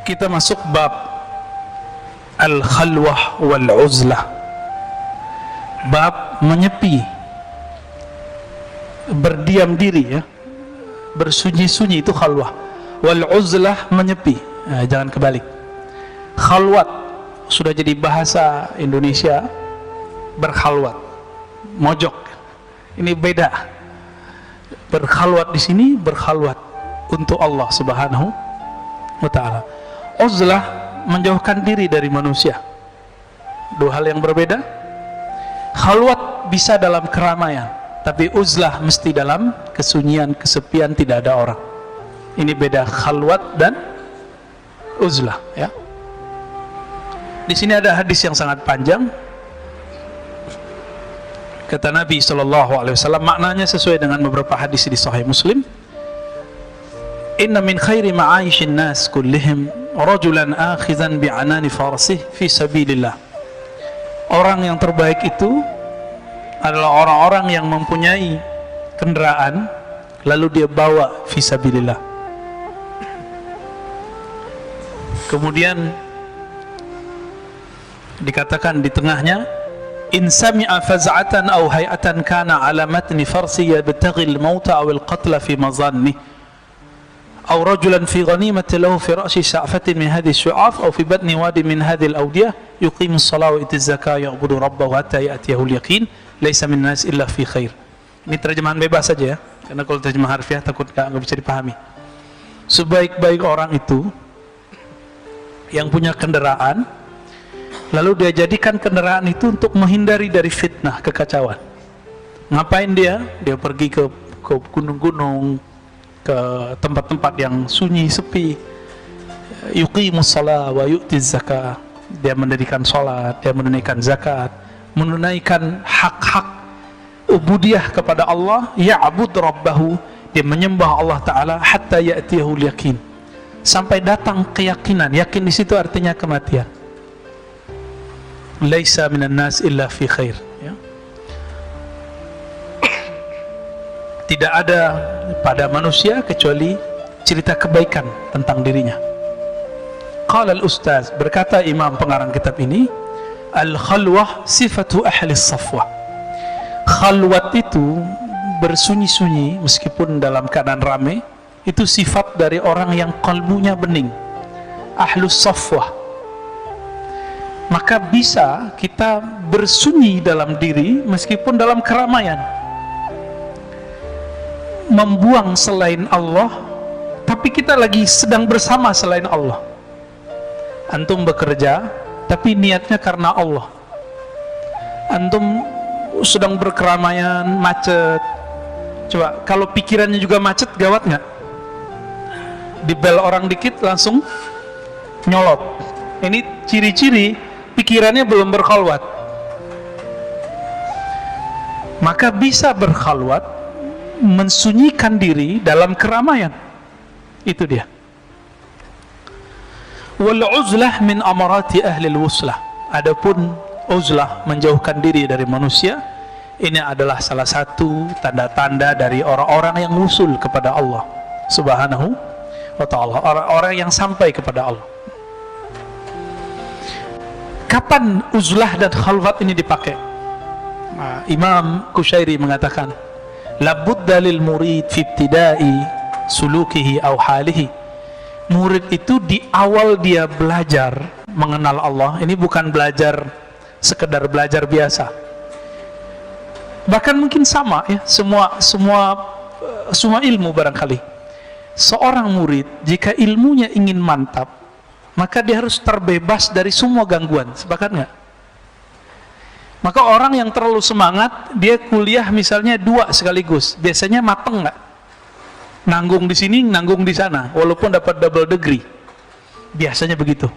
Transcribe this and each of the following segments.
kita masuk bab al-khalwah wal-uzlah, bab menyepi, berdiam diri, ya, bersunyi-sunyi, itu khalwah. Wal-uzlah menyepi, nah, jangan kebalik. Khalwat sudah jadi bahasa Indonesia, berkhalwat, mojok. Ini beda. Berkhalwat di sini, berkhalwat untuk Allah Subhanahu wa ta'ala. Uzlah menjauhkan diri dari manusia, dua hal yang berbeda. Khalwat bisa dalam keramaian, tapi uzlah mesti dalam kesunyian, kesepian, tidak ada orang. Ini beda khalwat dan uzlah, ya. Di sini ada hadis yang sangat panjang. Kata Nabi SAW, maknanya sesuai dengan beberapa hadis di Sahih Muslim. Inna min khairi ma'aishin nas kullihim rajulan akhizan bi'anani farsih fi sabilillah. Orang yang terbaik itu adalah orang-orang yang mempunyai kendaraan lalu dia bawa fi sabilillah. Kemudian dikatakan di tengahnya, in sami'a faz'atan aw hay'atan kana ala matni farsi yabtaghi al-mauta aw al-qatla fi mazanni aw rajulan fi ghanimati lahu fi ra'si sha'fatin min hadhihi syu'af aw fi batni wadi min hadhihi al-awdiyah yuqimu as-salata wa yu'ti az-zakata ya'budu rabbahu hatta ya'tiyahu al-yaqin laisa min nas illa fi khair. Ini terjemahan bebas saja, ya, karena kalau terjemah harfiah takut nggak bisa dipahami. Sebaik-baik orang itu yang punya kendaraan lalu dia jadikan kendaraan itu untuk menghindari dari fitnah, kekacauan. Ngapain dia? Dia pergi ke gunung-gunung, ke tempat-tempat yang sunyi, sepi. Yuqimus shalah wa yu'tiz zakah. Dia mendirikan salat, dia menunaikan zakat, menunaikan hak-hak ubudiyah kepada Allah. Ya'bud rabbahu, dia menyembah Allah Ta'ala hatta ya'tiyahul yakin, sampai datang keyakinan. Yakin di situ artinya kematian. Laisa minan nas illa fi khair, ya. Tidak ada pada manusia kecuali cerita kebaikan tentang dirinya. Qala al-ustaz, berkata imam pengarang kitab ini, al-khalwah sifatu ahli safwah. Khalwat itu bersunyi-sunyi meskipun dalam keadaan ramai, itu sifat dari orang yang kalbunya bening, ahlus safwah. Maka bisa kita bersunyi dalam diri meskipun dalam keramaian, membuang selain Allah, tapi kita lagi sedang bersama selain Allah. Antum bekerja tapi niatnya karena Allah. Antum sedang berkeramaian, macet. Coba kalau pikirannya juga macet, gawat nggak? Dibel orang dikit langsung nyolot. Ini ciri-ciri pikirannya belum berkhalwat. Maka bisa berkhalwat, mensunyikan diri dalam keramaian. Itu dia. Wal uzlah min amarati ahli al-wuslah. Adapun uzlah, menjauhkan diri dari manusia, ini adalah salah satu tanda-tanda dari orang-orang yang wusul kepada Allah Subhanahu wa ta'ala, orang-orang yang sampai kepada Allah. Kapan uzlah dan khalwat ini dipakai? Nah, Imam Kushairi mengatakan, labudda lil murid fi ibtida'i sulukihi aw halihi. Murid itu di awal dia belajar mengenal Allah, ini bukan belajar sekedar belajar biasa. Bahkan mungkin sama, ya, semua ilmu barangkali. Seorang murid jika ilmunya ingin mantap, maka dia harus terbebas dari semua gangguan. Sepakat nggak? Maka orang yang terlalu semangat, dia kuliah misalnya 2 sekaligus, biasanya mateng nggak? Nanggung di sini, nanggung di sana, walaupun dapat double degree. Biasanya begitu.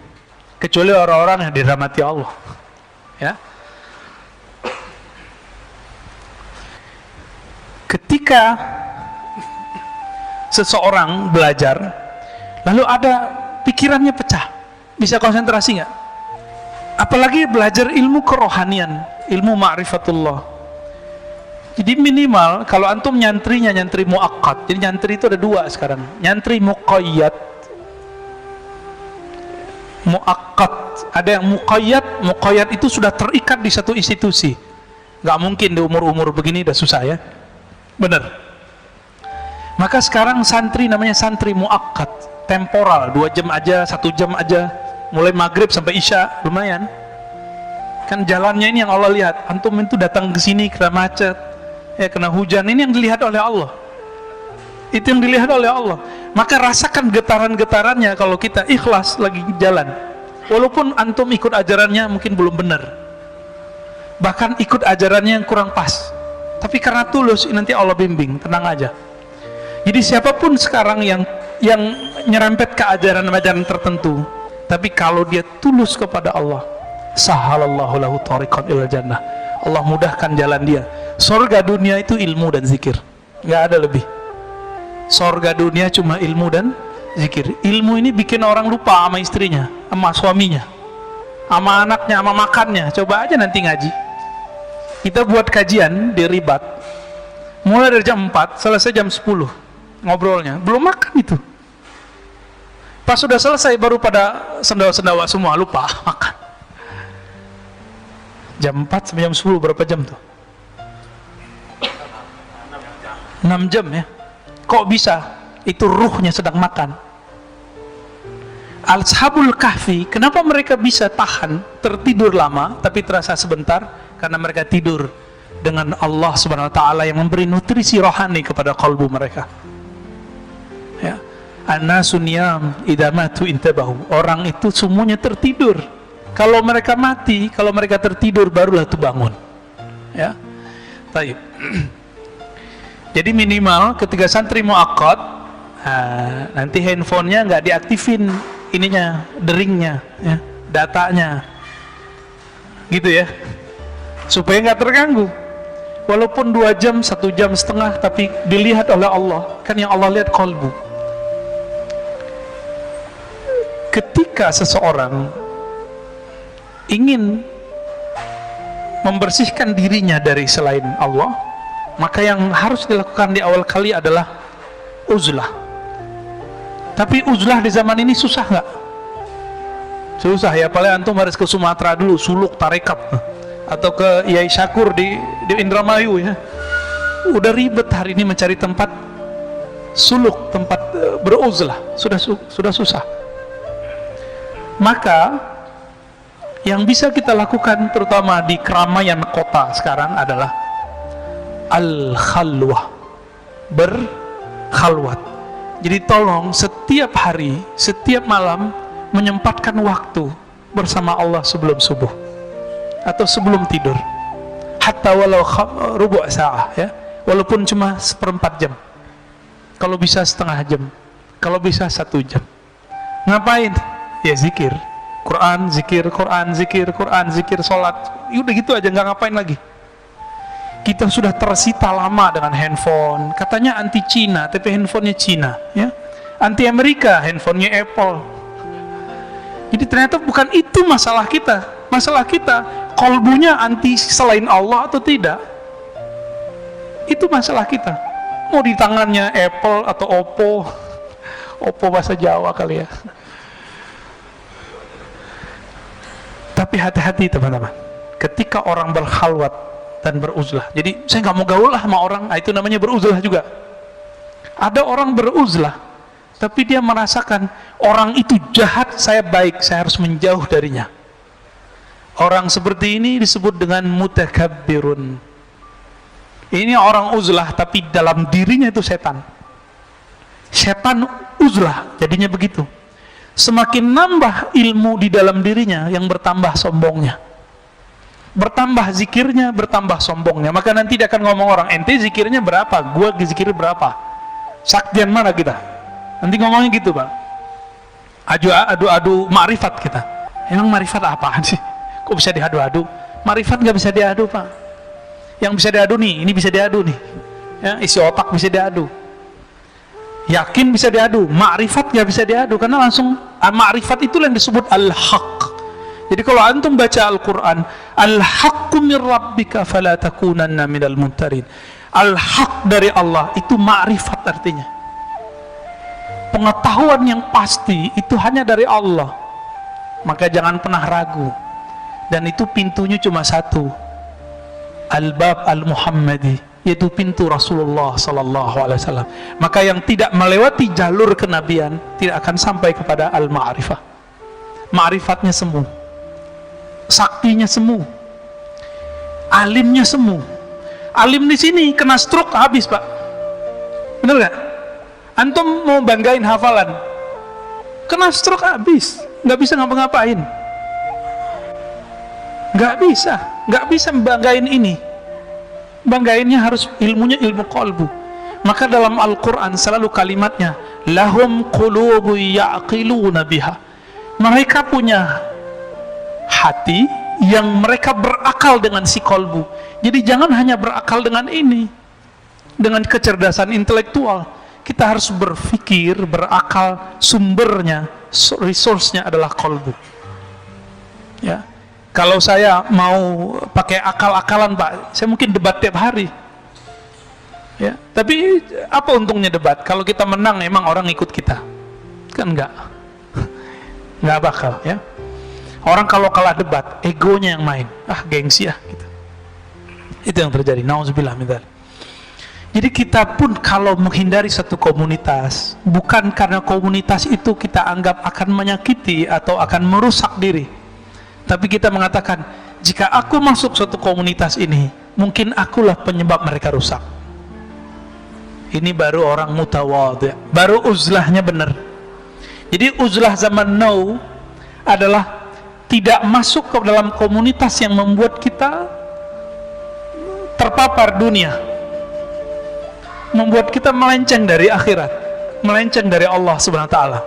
Kecuali orang-orang yang dirahmati Allah, ya. Ketika seseorang belajar, lalu ada pikirannya pecah, bisa konsentrasi nggak? Apalagi belajar ilmu kerohanian, ilmu ma'rifatullah. Jadi minimal kalau antum nyantrinya nyantri muakkad. Jadi nyantri itu ada 2 sekarang, nyantri muqayyad muakkad, ada yang muqayyad. Muqayyad itu sudah terikat di satu institusi. Nggak mungkin di umur-umur begini udah susah ya, bener. Maka sekarang santri namanya santri muakkad, temporal, 2 jam aja, 1 jam aja, mulai maghrib sampai isya, lumayan kan. Jalannya ini yang Allah lihat. Antum itu datang ke sini kena macet, kena hujan, ini yang dilihat oleh Allah. Itu yang dilihat oleh Allah. Maka rasakan getaran-getarannya kalau kita ikhlas lagi jalan. Walaupun antum ikut ajarannya mungkin belum benar, bahkan ikut ajarannya yang kurang pas, tapi karena tulus nanti Allah bimbing, tenang aja. Jadi siapapun sekarang yang nyerempet ke ajaran-ajaran tertentu, tapi kalau dia tulus kepada Allah, sahalallahu lahu tariqan ilal jannah, Allah mudahkan jalan dia. Surga dunia itu ilmu dan zikir, nggak ada lebih. Surga dunia cuma ilmu dan zikir. Ilmu ini bikin orang lupa sama istrinya, sama suaminya, sama anaknya, sama makannya. Coba aja nanti ngaji. Kita buat kajian di Ribat, mulai dari jam 4 selesai jam 10 ngobrolnya, belum makan itu. Pas sudah selesai baru pada sendawa-sendawa semua, lupa makan. Jam 4 sampai jam 10 berapa jam tuh? 6 jam ya. Kok bisa? Itu ruhnya sedang makan. Ashabul Kahfi, kenapa mereka bisa tahan tertidur lama tapi terasa sebentar? Karena mereka tidur dengan Allah Subhanahu wa taala yang memberi nutrisi rohani kepada kalbu mereka. Ya. An-nasun niyam idza matu intabahu. Orang itu semuanya tertidur. Kalau mereka mati, kalau mereka tertidur barulah itu bangun. Ya. Baik. Jadi minimal ketika santri muakkad, nanti handphonenya nggak diaktifin ininya, deringnya, ya, datanya, gitu ya, supaya nggak terganggu. Walaupun 2 jam, 1 jam setengah, tapi dilihat oleh Allah. Kan yang Allah lihat qalbu. Ketika seseorang ingin membersihkan dirinya dari selain Allah, maka yang harus dilakukan di awal kali adalah uzlah. Tapi uzlah di zaman ini susah nggak? Susah ya, paling antum harus ke Sumatera dulu, suluk tarekat, atau ke Yai Syakur di Indramayu ya. Udah ribet hari ini mencari tempat suluk, tempat beruzlah, sudah susah. Maka yang bisa kita lakukan terutama di keramaian kota sekarang adalah al-khalwah, berkhalwat. Jadi tolong setiap hari, setiap malam menyempatkan waktu bersama Allah sebelum subuh atau sebelum tidur, hatta walau rubu' sa'ah ya, walaupun cuma 1/4 jam, kalau bisa setengah jam, kalau bisa 1 jam. Ngapain? Ya zikir Quran, zikir Quran, zikir Quran, zikir sholat, udah gitu aja, nggak ngapain lagi. Kita sudah tersita lama dengan handphone, katanya anti Cina, tapi handphonenya Cina ya. Anti Amerika, handphonenya Apple. Jadi ternyata bukan itu masalah kita. Masalah kita, kolbunya anti selain Allah atau tidak. Itu masalah kita. Mau di tangannya Apple atau Oppo. Oppo bahasa Jawa kali ya. Tapi hati-hati teman-teman, ketika orang berkhalwat dan beruzlah. Jadi saya nggak mau gaul lah sama orang, itu namanya beruzlah juga. Ada orang beruzlah, tapi dia merasakan orang itu jahat, saya baik, saya harus menjauh darinya. Orang seperti ini disebut dengan mutakabbirun. Ini orang uzlah, tapi dalam dirinya itu setan. Setan uzlah, jadinya begitu. Semakin nambah ilmu di dalam dirinya, yang bertambah sombongnya. Bertambah zikirnya, bertambah sombongnya. Maka nanti dia akan ngomong orang, ente zikirnya berapa? Gua zikir berapa? Saktian mana kita? Nanti ngomongnya gitu Pak. Adu ma'rifat kita. Emang ma'rifat apaan sih? Kok bisa diadu-adu? Ma'rifat nggak bisa diadu Pak. Yang bisa diadu nih, ini bisa diadu nih ya, isi otak bisa diadu, yakin bisa diadu, ma'rifat nggak bisa diadu. Karena langsung ma'rifat itu yang disebut al-haq. Jadi kalau antum baca Al-Quran, al-haqqu min rabbika fala takunanna minal mumtarin. Al-haq dari Allah itu ma'rifat artinya. Pengetahuan yang pasti itu hanya dari Allah. Maka jangan pernah ragu. Dan itu pintunya cuma satu, Al-Bab Al-Muhammadi, yaitu pintu Rasulullah sallallahu alaihi wasallam. Maka yang tidak melewati jalur kenabian tidak akan sampai kepada al-ma'rifah. Ma'rifatnya semu, saktinya semu, alimnya semu. Alim di sini kena stroke habis, Pak. Bener nggak? Antum mau banggain hafalan, kena stroke habis, nggak bisa ngapa-ngapain, nggak bisa banggain ini. Banggainnya harus ilmunya ilmu qalbu. Maka dalam Al-Quran selalu kalimatnya lahum qulubu ya'qiluna biha. Mereka punya hati yang mereka berakal dengan si qalbu. Jadi jangan hanya berakal dengan ini, dengan kecerdasan intelektual. Kita harus berpikir, berakal, sumbernya, resource-nya adalah qalbu. Ya. Kalau saya mau pakai akal-akalan, Pak, saya mungkin debat tiap hari. Ya, tapi apa untungnya debat? Kalau kita menang, emang orang ikut kita? Kan enggak. Enggak bakal, ya. Orang kalau kalah debat, egonya yang main. Ah, gengsi ya, gitu. Itu yang terjadi. Nauzubillah min dzalik. Jadi kita pun kalau menghindari satu komunitas, bukan karena komunitas itu kita anggap akan menyakiti atau akan merusak diri, tapi kita mengatakan, jika aku masuk suatu komunitas ini, mungkin akulah penyebab mereka rusak. Ini baru orang mutawadhi', baru uzlahnya benar. Jadi uzlah zaman now adalah tidak masuk ke dalam komunitas yang membuat kita terpapar dunia, membuat kita melenceng dari akhirat, melenceng dari Allah Subhanahu wa ta'ala.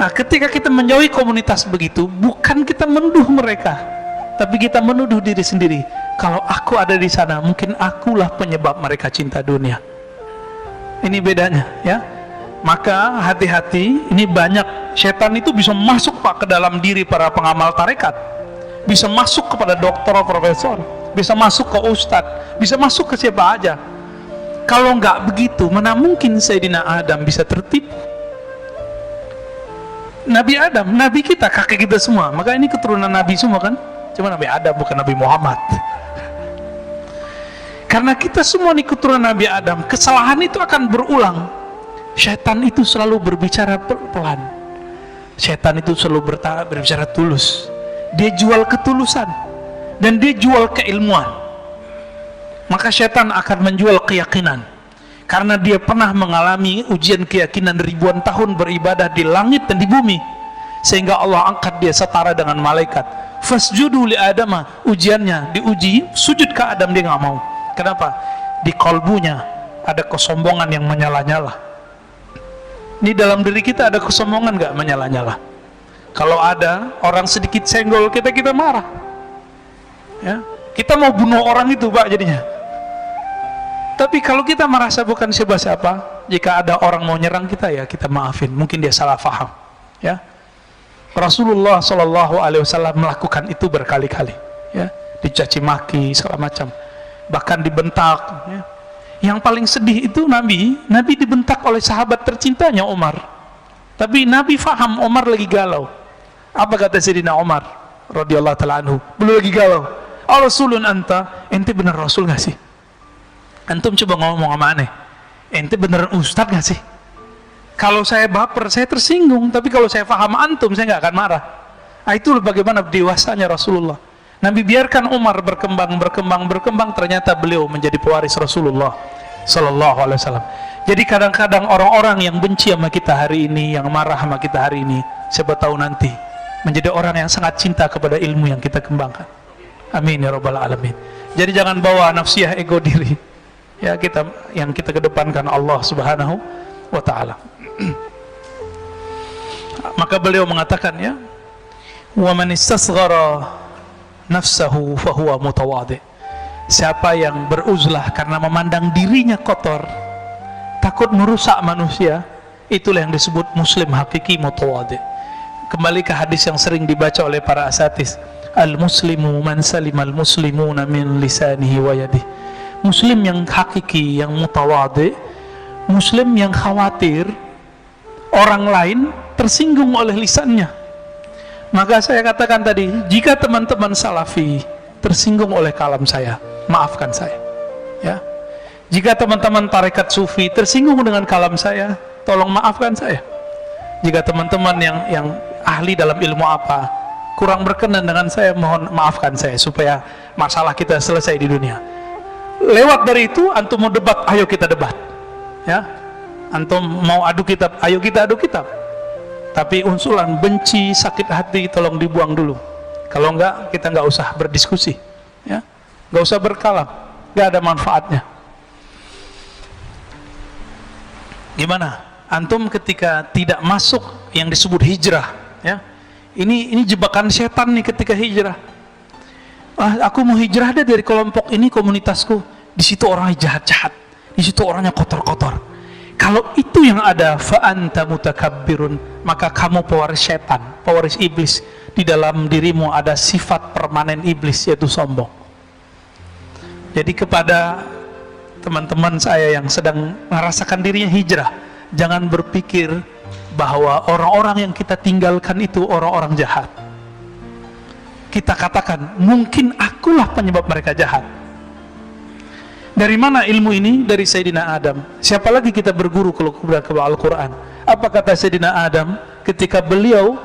Nah, ketika kita menjauhi komunitas begitu, bukan kita menuduh mereka, tapi kita menuduh diri sendiri. Kalau aku ada di sana, mungkin akulah penyebab mereka cinta dunia. Ini bedanya, ya. Maka hati-hati, ini banyak setan itu bisa masuk, Pak, ke dalam diri para pengamal tarekat, bisa masuk kepada dokter, profesor, bisa masuk ke ustadz, bisa masuk ke siapa aja. Kalau nggak begitu, mana mungkin Sayyidina Adam bisa tertipu? Nabi Adam, Nabi kita, kakek kita semua. Maka ini keturunan Nabi semua kan? Cuma Nabi Adam, bukan Nabi Muhammad. Karena kita semua ini keturunan Nabi Adam, kesalahan itu akan berulang. Syaitan itu selalu berbicara pelan. Syaitan itu selalu berbicara tulus. Dia jual ketulusan dan dia jual keilmuan. Maka syaitan akan menjual keyakinan, karena dia pernah mengalami ujian keyakinan ribuan tahun beribadah di langit dan di bumi, sehingga Allah angkat dia setara dengan malaikat. Fasjudu li Adama, ujiannya diuji sujud ke Adam, dia nggak mau. Kenapa? Di kalbunya ada kesombongan yang menyala-nyala. Ini dalam diri kita ada kesombongan nggak menyala-nyala? Kalau ada orang sedikit senggol kita marah, ya, kita mau bunuh orang itu, Pak, jadinya. Tapi kalau kita merasa bukan siapa-siapa, jika ada orang mau nyerang kita, ya kita maafin. Mungkin dia salah faham, ya. Rasulullah Shallallahu Alaihi Wasallam melakukan itu berkali-kali, ya, dicaci maki segala macam, bahkan dibentak, ya. Yang paling sedih itu Nabi dibentak oleh sahabat tercintanya Umar. Tapi Nabi faham Umar lagi galau. Apa kata Sayyidina Umar radhiyallahu ta'ala anhu? Belum lagi galau. Rasulun anta, ente bener Rasul gak sih? Antum coba ngomong sama aneh, ente beneran Ustadz gak sih? Kalau saya baper, saya tersinggung. Tapi kalau saya faham antum, saya gak akan marah. Nah, itu bagaimana dewasanya Rasulullah. Nabi biarkan Umar berkembang, ternyata beliau menjadi pewaris Rasulullah Sallallahu Alaihi Wasallam. Jadi kadang-kadang orang-orang yang benci sama kita hari ini, yang marah sama kita hari ini, siapa tahu nanti menjadi orang yang sangat cinta kepada ilmu yang kita kembangkan. Amin ya rabbal alamin. Jadi jangan bawa nafsiyah, ego diri, ya, kita yang kita kedepankan Allah Subhanahu wa ta'ala. Maka beliau mengatakan, ya, wa man istasghara nafsahu fahuwa mutawadhi. Siapa yang beruzlah karena memandang dirinya kotor, takut merusak manusia, itulah yang disebut muslim hakiki mutawadhi. Kembali ke hadis yang sering dibaca oleh para asatis, al-muslimu man salimal muslimuna min lisanihi wa yadihi. Muslim yang hakiki, yang mutawadhi, muslim yang khawatir orang lain tersinggung oleh lisannya. Maka saya katakan tadi, jika teman-teman salafi tersinggung oleh kalam saya, maafkan saya, ya. Jika teman-teman tarekat sufi tersinggung dengan kalam saya, tolong maafkan saya. Jika teman-teman yang ahli dalam ilmu apa kurang berkenan dengan saya, mohon maafkan saya, supaya masalah kita selesai di dunia. Lewat dari itu, antum mau debat, ayo kita debat, ya. Antum mau adu kitab, ayo kita adu kitab. Tapi unsulan benci, sakit hati, tolong dibuang dulu. Kalau enggak, kita enggak usah berdiskusi, ya. Enggak usah berkalam, enggak ada manfaatnya. Gimana? Antum ketika tidak masuk yang disebut hijrah, ya. Ini jebakan setan nih ketika hijrah. Aku mau hijrah deh dari kelompok ini, komunitasku. Di situ orangnya jahat-jahat, di situ orangnya kotor-kotor. Kalau itu yang ada, fa anta mutakabbirun, maka kamu pewaris setan, pewaris iblis. Di dalam dirimu ada sifat permanen iblis, yaitu sombong. Jadi kepada teman-teman saya yang sedang merasakan dirinya hijrah, jangan berpikir bahwa orang-orang yang kita tinggalkan itu orang-orang jahat. Kita katakan, mungkin akulah penyebab mereka jahat. Dari mana ilmu ini? Dari Sayyidina Adam. Siapa lagi kita berguru kalau ke Al-Quran? Apa kata Sayyidina Adam ketika beliau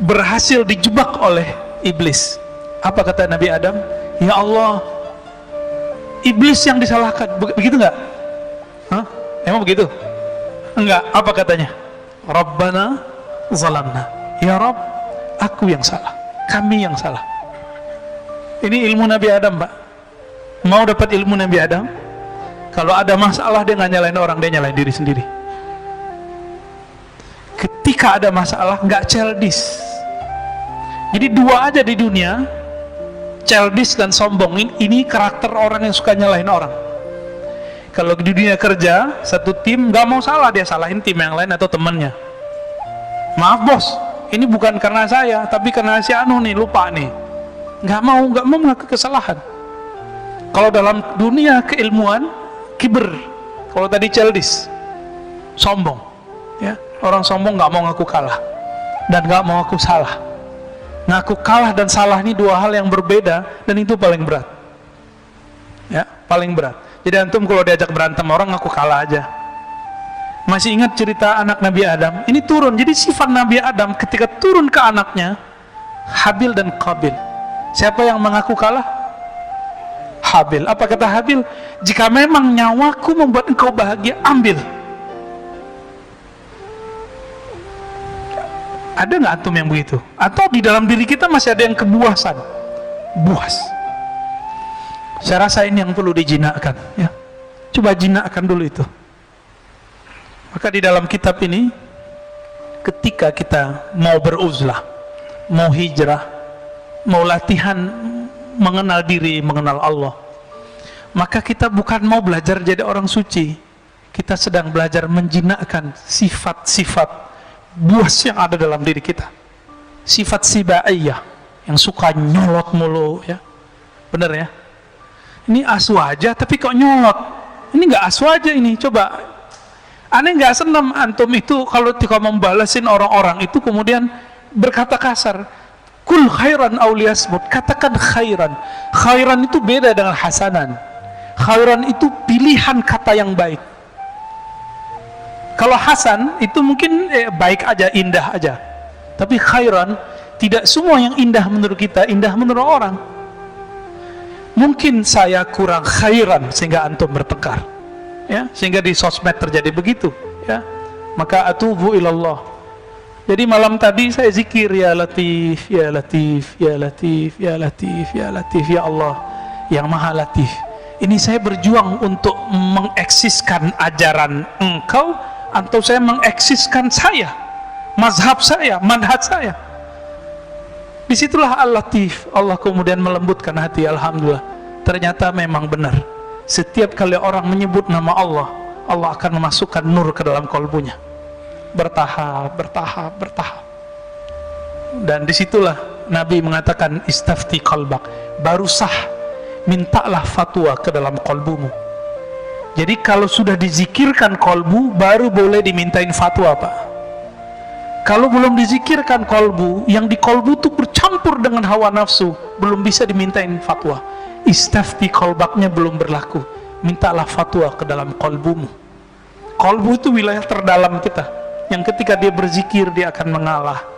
berhasil dijebak oleh iblis? Apa kata Nabi Adam? Ya Allah, iblis yang disalahkan. Begitu enggak? Hah? Emang begitu? Enggak. Apa katanya? Rabbana zalamna. Ya Rabb, aku yang salah, kami yang salah. Ini ilmu Nabi Adam, Pak. Mau dapat ilmu Nabi Adam? Kalau ada masalah, dia nggak nyalain orang, dia nyalain diri sendiri. Ketika ada masalah, nggak childish. Jadi dua aja di dunia, childish dan sombong. Ini karakter orang yang suka nyalahin orang. Kalau di dunia kerja, satu tim nggak mau salah, dia salahin tim yang lain atau temannya. Maaf bos, ini bukan karena saya, tapi karena si Anu nih, lupa nih. Nggak mau mengaku kesalahan. Kalau dalam dunia keilmuan, kiber. Kalau tadi childish, sombong, ya. Orang sombong nggak mau ngaku kalah dan nggak mau ngaku salah. Ngaku kalah dan salah ini dua hal yang berbeda, dan itu paling berat, ya, paling berat. Jadi antum kalau diajak berantem orang, ngaku kalah aja. Masih ingat cerita anak Nabi Adam? Ini turun. Jadi sifat Nabi Adam ketika turun ke anaknya Habil dan Qabil. Siapa yang mengaku kalah? Habil. Apa kata Habil? Jika memang nyawaku membuat engkau bahagia, ambil. Ada nggak antum yang begitu? Atau di dalam diri kita masih ada yang kebuasan? Buas. Saya rasa ini yang perlu dijinakkan, ya. Coba jinakkan dulu itu. Maka di dalam kitab ini, ketika kita mau beruzlah, mau hijrah, mau latihan mengenal diri, mengenal Allah, maka kita bukan mau belajar jadi orang suci. Kita sedang belajar menjinakkan sifat-sifat buas yang ada dalam diri kita. Sifat sibaiyah, yang suka nyolot mulu, ya. Bener ya? Ini asu aja tapi kok nyolot. Ini nggak asu aja ini, coba. Aneh nggak senam antum itu kalau membalasin orang-orang itu kemudian berkata kasar. Kul khairan auliyasmut, katakan khairan. Khairan itu beda dengan hasanan. Khairan itu pilihan kata yang baik. Kalau hasan itu mungkin baik aja, indah aja. Tapi khairan, tidak semua yang indah menurut kita indah menurut orang. Mungkin saya kurang khairan sehingga antum bertengkar, ya, sehingga di sosmed terjadi begitu, ya. Maka atubu ilallah. Jadi malam tadi saya zikir, ya Latif, ya Latif, ya Latif, ya Latif, ya Latif, ya Allah yang Maha Latif. Ini saya berjuang untuk mengeksiskan ajaran engkau, atau saya mengeksiskan saya, mazhab saya, manhaj saya. Disitulah Al-Latif. Allah kemudian melembutkan hati. Alhamdulillah, ternyata memang benar. Setiap kali orang menyebut nama Allah, Allah akan memasukkan nur ke dalam kalbunya. Bertahap, bertahap, bertahap. Dan disitulah Nabi mengatakan istafti qalbak, baru sah, mintalah fatwa ke dalam kalbumu. Jadi kalau sudah dizikirkan kalbu, baru boleh dimintain fatwa, Pak. Kalau belum dizikirkan kolbu, yang di kolbu itu bercampur dengan hawa nafsu, belum bisa dimintain fatwa. Istafti kolbaknya belum berlaku, mintalah fatwa ke dalam kolbumu. Kolbu itu wilayah terdalam kita, yang ketika dia berzikir dia akan mengalah.